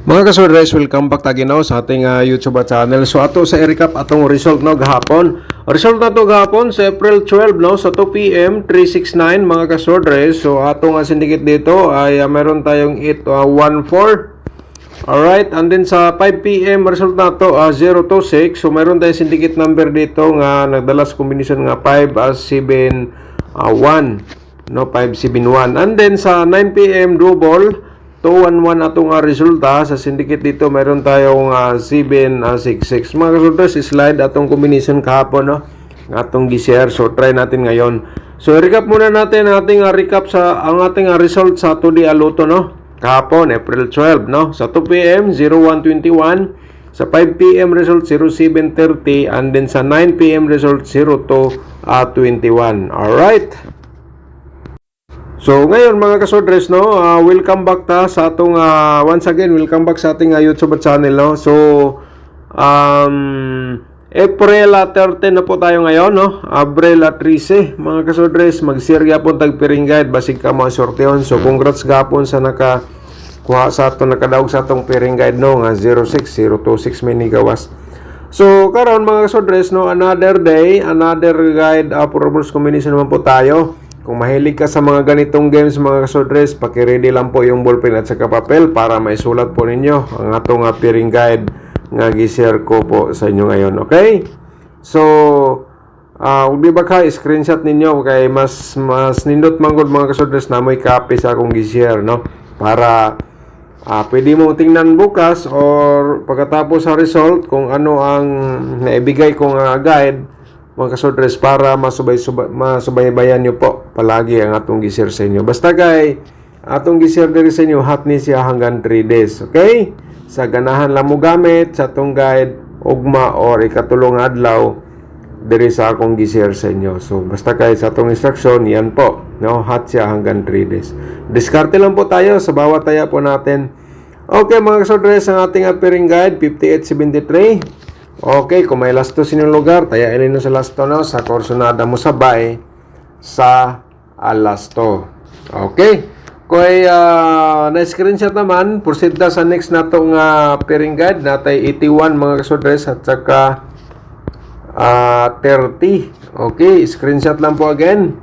Mga kasodres, welcome back taginaw sa ating YouTube channel. So ato sa i-recap atong result no gahapon. Result na to gahapon sa April 12 no sa 2 PM 369 mga kasodres. So atong syndicate dito ay meron tayong 814. Alright, and then sa 5 PM result na to 026. So meron tayong syndicate number dito nga nagdala sa combination nga 5 7 1 no 571. And then sa 9 PM double 211 atong resulta sa syndicate dito. Meron tayong 766 mga kasodres. Slide atong combination kahapon no atong gi-share. So try natin ngayon. So recap muna natin ating recap sa ang ating result sa today Lotto no kahapon April 12 no sa 2 PM 0121, sa 5 PM result 0730, and then sa 9 PM result 0221. Alright. So ngayon mga kasodres no, welcome back ta sa atong once again welcome back sa ating YouTube channel no. So April 13 na po tayo ngayon no. April 13 mga kasodres, mag-share gyapon tag piring guide basig ka mga sorteon. So congrats gapon sa kuha sa ato nakadaog sa atong piring guide no nga 06026 may gawas. So karon mga kasodres no, another day, another guide for rules combination naman po tayo. Kung mahilig ka sa mga ganitong games mga kasodres, paki-ready lang po yung ballpen at saka papel para maisulat po ninyo ang atong piring guide nga gi-share ko po sa inyo ngayon. Okay? So, kung di ba ka, screenshot ninyo kay mas nindot manggod mga kasodres na may copy sa akong gi-share, no? Para pwede mo tingnan bukas or pagkatapos sa result kung ano ang naibigay kong guide mga kasodres para masubaybayan nyo po palagi ang atong gi-share sa inyo. Basta kay atong gi-share diri sa inyo hot ni siya hanggang 3 days. Okay? Sa ganahan lang mo gamit sa atong guide ugma or ikatulong adlaw diri sa akong gi-share sa inyo. So basta kay sa atong instruction yan po, no, hot siya hanggang 3 days. Diskarte lang po tayo sa bawat taya po natin. Okay mga kasodres, ang ating appearing guide 5873. Okay, kung may lasto sinyong lugar, tayain nyo sa lasto no, sa Corsonada mo sabay sa lasto. Okay. Kung na-screenshot naman, proceed na sa next na itong pairing guide. Natay 81 mga kasodres at saka 30. Okay, screenshot lang po again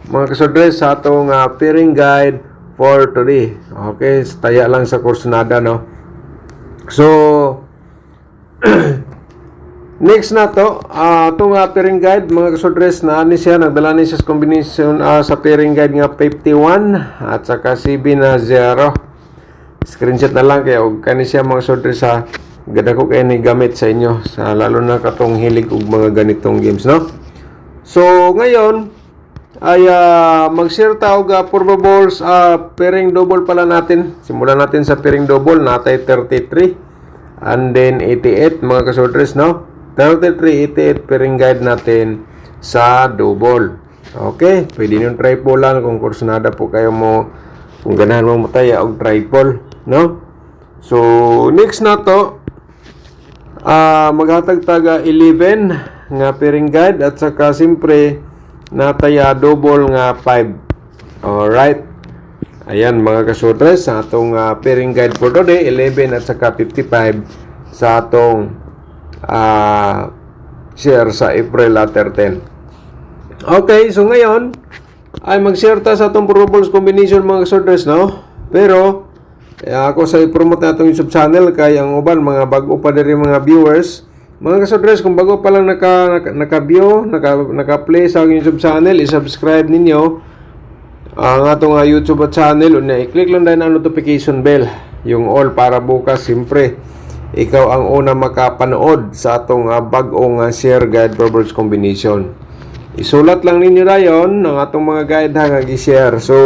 mga kasodres sa itong pairing guide for today. Okay, taya lang sa Corsonada no. So next na to, itong pairing guide mga kasodres na ani siya, nagdala ni siya sa combination sa pairing guide nga 51 at saka 7-0. Screenshot na lang kaya og kani siya mga kasodres sa gada ko kay ni gamit sa inyo sa lalo na katong hilig og mga ganitong games no. So ngayon ay mag-share ta og probables pairing double pala natin. Simulan natin sa pairing double, natay 33 and then 88 mga kasodres no. 33, 88 pairing guide natin sa double. Okay, pwede nyo triple lang kung Corsonada po kayo mo, kung ganahan mo mataya og triple, no? So, next na to, maghatag taga 11 nga pairing guide at saka simpre nataya double nga 5. Alright. Ayan mga kasodres, sa atong pairing guide for today, 11 at saka 55 sa atong share sa April 13. Okay, so ngayon ay mag-share ta sa atong probables combination mga kasodres no. Pero ako sa i-promote na atong YouTube channel kay ang uban mga bago pa diri mga viewers. Mga kasodres, kung bago pa lang naka-view, naka-play sa akong YouTube channel, i-subscribe ninyo ang atong YouTube channel. Una, i-click lang din ang notification bell, yung all para bukas siyempre ikaw ang una makapanood sa atong bag-ong share guide probables combination. Isulat lang ninyo dayon ang atong mga guide nga gi-share. So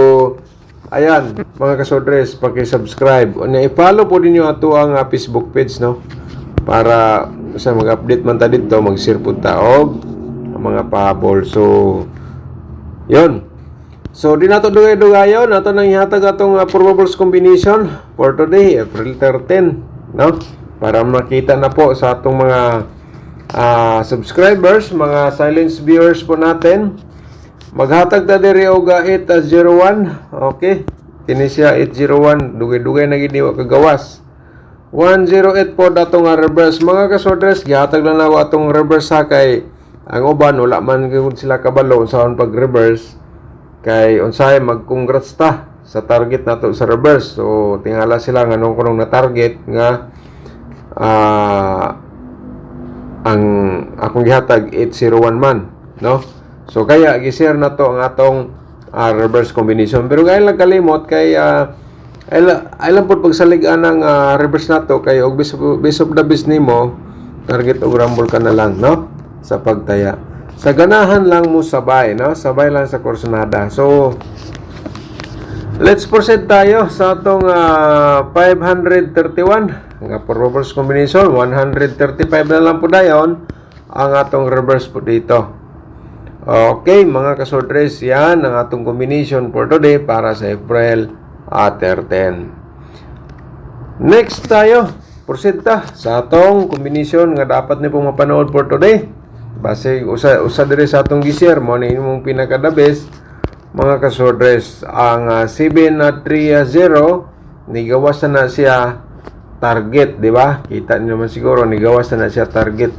ayan mga kasodres, paki-subscribe. Unya i-follow po ninyo ato ang Facebook page no para sa mag-update man ta dito, mag-share po ta og mga pahabol. So yon. So di nato dugay-dugayon, ato nang ihatag atong probables combination for today April 13 no, para makita na po sa atong mga subscribers, mga silent viewers po natin. Maghatag ta diri og 801. Okay, kini siya 801, dugay-dugay na gid wa kagawas. 108 po datong reverse. Mga kasodres, gihatag lang ako atong reverse ha, kay ang uban wala man gyud sila kabalo sa pag-reverse, kay unsay mag-congrats ta sa target nato sa reverse. So tingala sila nga nung kunong na target nga ang akong gihatag 801 man, no? So kaya gi-share na to ang atong reverse combination. Pero kaya lang kalimot kay ay lang po pagsaligan ng reverse na to, kay og base of the best nimo target og rumble ka na lang, no, sa pagtaya. Sa ganahan lang mo sabay, no, sabay lang sa kursunada. So let's proceed tayo sa atong 531 nga for reverse combination. 135 na lang po dayon ang atong reverse po dito. Okay, mga kasodres, yan ang atong combination for today para sa April 13. Next tayo, proceed ta sa atong combination nga dapat ni pong mapanood for today. Base usa diri sa atong gi-share mo ni imong pinaka-the best, mga kasodres. Ang 730 nigawas na siya target, di ba? Kita niyo naman siguro nigawas na siya target.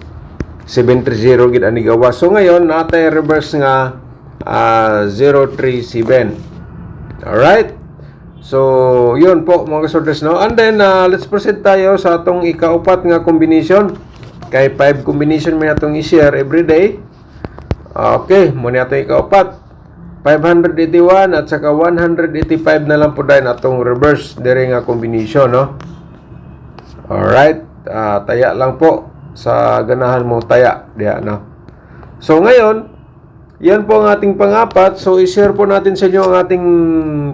730 gid ani gawas. So ngayon natay reverse nga 037. Alright? So, yun po mga kasodres, no? And then, let's proceed tayo sa atong ikaupat nga combination. Kay 5 combination may atong i-share every day. Okay, muna atong ikaupat. 581 at saka 185 na lang po dahil atong reverse diri nga combination, no? Alright, taya lang po sa ganahan mo taya diya, no? So, ngayon, yan po ang ating pangapat. So, i-share po natin sa inyo ang ating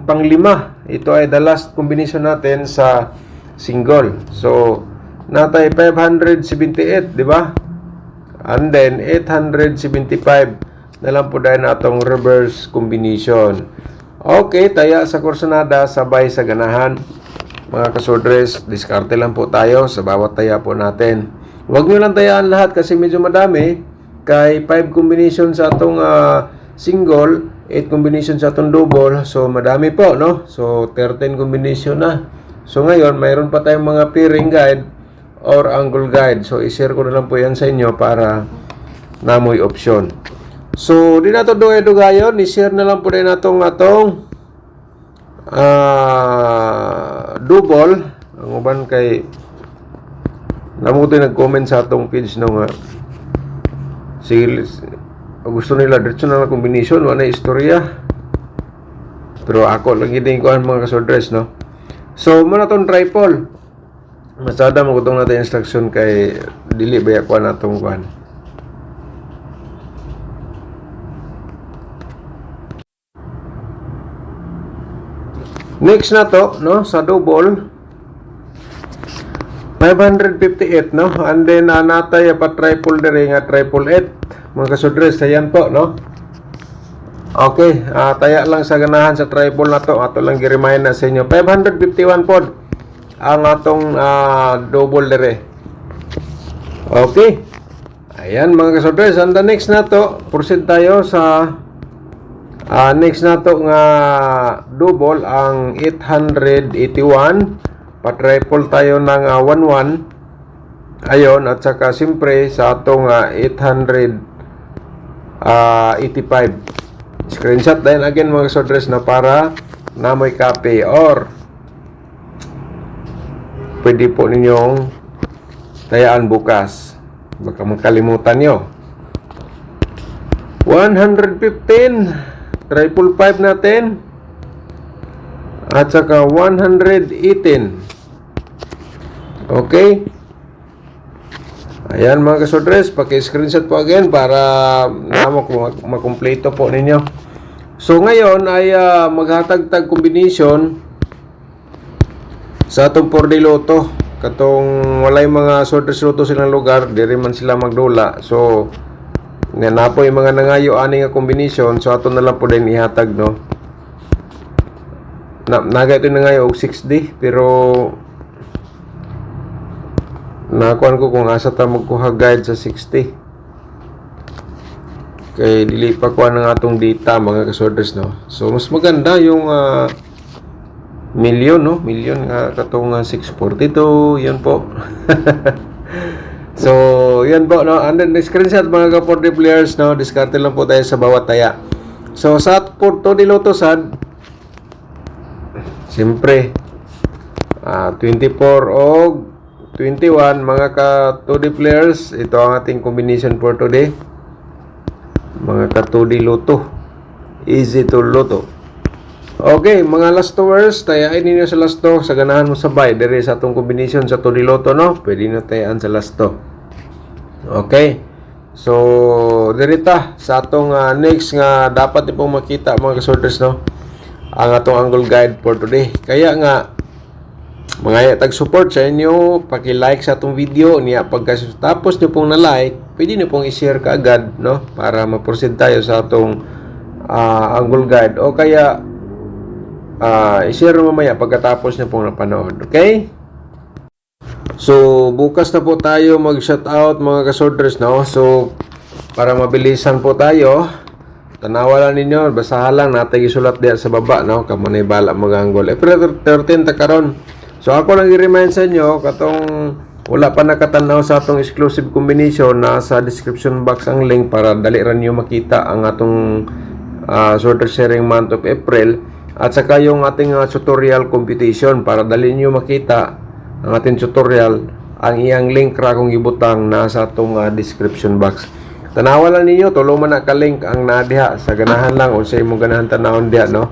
panglima. Ito ay the last combination natin sa single. So, natay 578, di ba? And then, 875 na lang po dahil natong reverse combination. Okay, taya sa kursunada, sabay sa ganahan. Mga kasodres, diskarte lang po tayo sa bawat taya po natin. Huwag nyo lang tayaan lahat kasi medyo madami. Kay 5 combination sa atong single, 8 combination sa atong double. So, madami po, no? So, 13 combination na. So, ngayon, mayroon pa tayong mga pairing guide or angle guide. So, i-share ko na lang po yan sa inyo para namoy option. So, di na ito dugay-dugayon. I-share na lang po din atong double. Ang uban kay namutoy nag-comment sa atong page nung sige, gusto nila diretso na combination, wala na istorya. Pero ako lang giding ko ang mga kasodres, no? So, muna itong triple. Masada magutong natin instruction kay dili ba ako na itong kuhan. Next na to, no? Sa double 558, no? And then natay pa triple diri nga triple 8. Mga kasodres, ayan po, no? Okay, taya lang sa ganahan sa triple na to. Ato lang gi-remind na sa inyo. 551 po ang atong double diri. Okay. Ayan mga kasodres, and the next na to, proceed tayo sa next na to nga double ang 881. Pa-triple tayo ng 11. Ayon, at saka siyempre sa atong 885. Screenshot din again mga kasodres na para na may copy or pwede po ninyong tayaan bukas. Baka makalimutan nyo. 115. Triple 5 natin. At saka 118. Okay. Ayan mga kasodres, paki-screenshot po again para makumpleto po ninyo. So ngayon ay maghatag-tag combination sa atong 4D Lotto. Katong walay mga sodres Lotto silang lugar, diri man sila magdula. So nga po yung mga nangayo ani nga combination, so ato na lang po din ihatag, no. Naga ito nangayo og 6D pero nakuan ko kung asa ta magkuha guide sa 60. Kay dili pa kuha ng atong data mga kasoders, no. So mas maganda yung Milyon, no? Milyon nga katong 642, yun po. So, yun po, no? And then, screenshot mga ka-40 players, no? Diskarte lang po tayo sa bawat taya. So, sa to di Lotto sad, siyempre, 24 o 21, mga ka-2D players, ito ang ating combination for today. Mga ka-2D Lotto. Easy to Lotto. Okay, mga last hours, tayain ninyo sa last to. Sa ganahan mo sabay, dere sa atong combination sa 2D Lotto, no? Pwede na tayaan sa last to. Okay. So, dirita sa atong next nga dapat niyo pong makita mga kasorters, no? Ang atong angle guide for today. Kaya nga, mga tag-support sa inyo, paki-like sa atong video niya. Pagkatapos niyo pong na-like, pwede niyo pong i-share kaagad, no? Para ma-proceed tayo sa atong angle guide. O kaya, i-share mamaya pagkatapos niyo pong napanood. Okay? So, bukas na po tayo mag-shoutout mga kasorders, no? So, para mabilisan po tayo, tanawalan ninyo, basahan lang natin isulat diyan sa baba, no? Kamanay bala mag-anggol. April 13 ta karon. So, ako lang i-remind sa inyo, katong wala pa nakatanaw sa atong exclusive combination, nasa description box ang link para dali ran nyo makita ang atong sorter sharing month of April. At saka yung ating tutorial competition para dali nyo makita ang ating tutorial, ang iyang link ra kung ibutang nasa atong description box. Tanawalan ninyo, tulo man na ka-link ang nadiha sa ganahan lang o sa imong ganahan tanawon diha, no?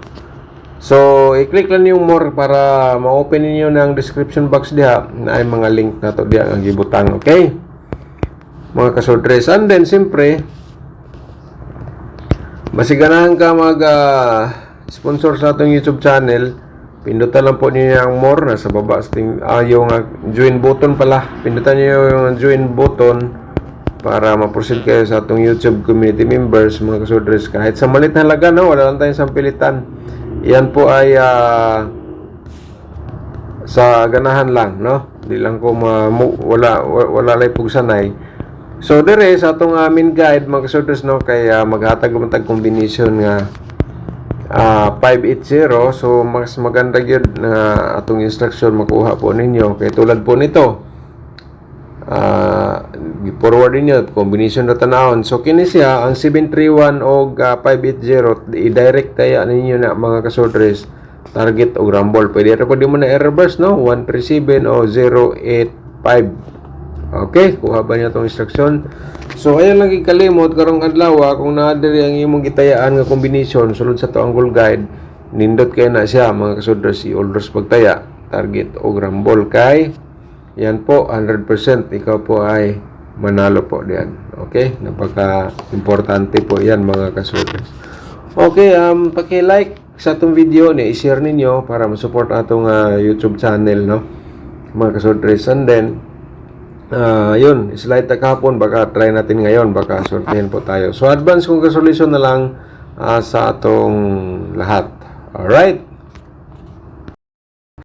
So, i-click lang yung more para ma-open ninyo ng description box diha na ay mga link na to diha ang ibutang, okay? Mga kasordres. And then, siyempre, masiganahan ka sponsor sa atong YouTube channel, pindutan lang po niyo ang more nasa baba yung join button pala. Pindutan niyo yung join button para ma-proceed kayo sa atong YouTube community members mga kasudres. Kahit sa malit na halaga, no, wala lang tayong sampilitan. Yan po ay sa ganahan lang, no. Di lang ko wala lay pugsanay. So dire sa atong main guide mga kasudres, no, kay maghatag man tag combination nga 580. So mas maganda gyud na atong instruction makuha po ninyo kay tulad po nito forward niyo combination na tanawon. So kini siya ang 731 o 580 i-direct tayo ninyo na mga kasordres target o rumble. Pwede ra po di mo na error bars, no, 137 o 085. Okay, kuha ba niya itong instruction? So, ayun lang ikalimot, karong adlaw, kung naadiri ang imong gitayaan nga combination, sulod sa to angle guide, nindot kayo na siya, mga kasudras, i-orders pagtaya, target o rumble kay, yan po, 100%, ikaw po ay manalo po diyan. Okay, napaka-importante po yan, mga kasudras. Okay, paki-like sa itong video ni i-share ninyo para ma-support atong YouTube channel, no, mga kasudras. And then, yun, slide na kahapon, baka try natin ngayon, baka sortihin po tayo. So, advance congratulations na lang sa atong lahat. Alright?